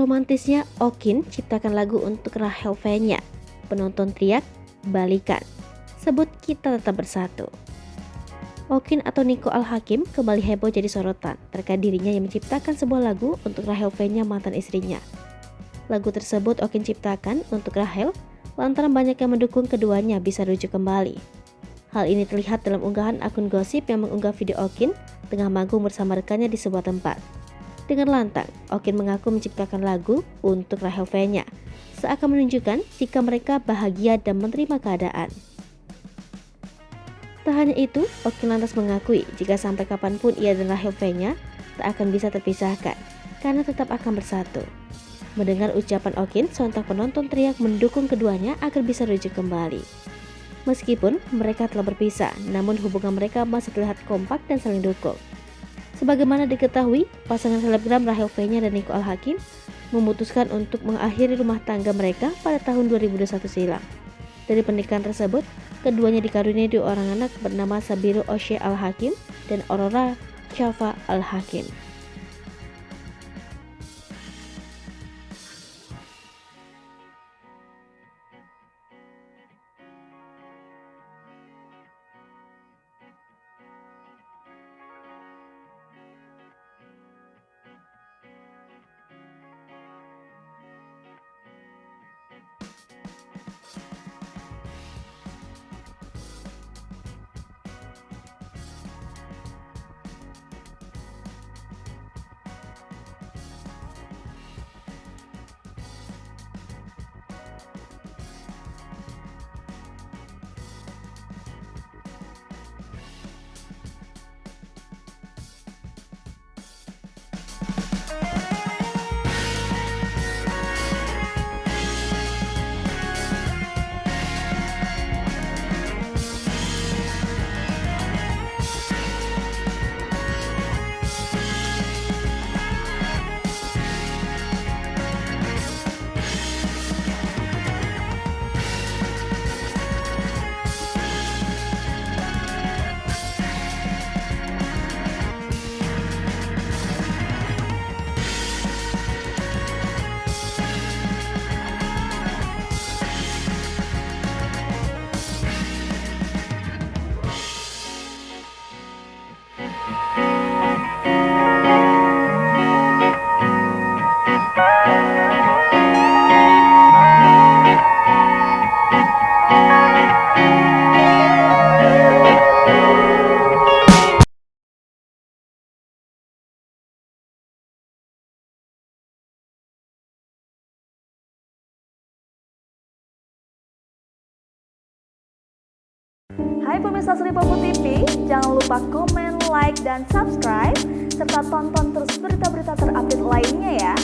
romantisnya Okin ciptakan lagu untuk Rachel V-nya. Penonton teriak, balikan. Sebut kita tetap bersatu. Okin atau Nico Al-Hakim kembali heboh jadi sorotan terkait dirinya yang menciptakan sebuah lagu untuk Rachel V-nya, mantan istrinya. Lagu tersebut Okin ciptakan untuk Rachel lantaran banyak yang mendukung keduanya bisa rujuk kembali. Hal ini terlihat dalam unggahan akun gosip yang mengunggah video Okin tengah manggung bersama rekannya di sebuah tempat. Dengan lantang, Okin mengaku menciptakan lagu untuk Rachel V-nya, seakan menunjukkan jika mereka bahagia dan menerima keadaan. Tak hanya itu, Okin lantas mengakui jika sampai kapanpun ia dan Rachel V-nya tak akan bisa terpisahkan, karena tetap akan bersatu. Mendengar ucapan Okin, sontak penonton teriak mendukung keduanya agar bisa rujuk kembali. Meskipun mereka telah berpisah, namun hubungan mereka masih terlihat kompak dan saling dukung. Sebagaimana diketahui, pasangan selebgram Rachel V-nya dan Nico Al-Hakim memutuskan untuk mengakhiri rumah tangga mereka pada tahun 2021 silam. Dari pernikahan tersebut, keduanya dikaruniai 2 orang anak bernama Sabiru O'Shea Al-Hakim dan Aurora Chava Al-Hakim. Hai pemirsa Sri Popo TV, jangan lupa komen, like, dan subscribe, serta tonton terus berita-berita terupdate lainnya ya.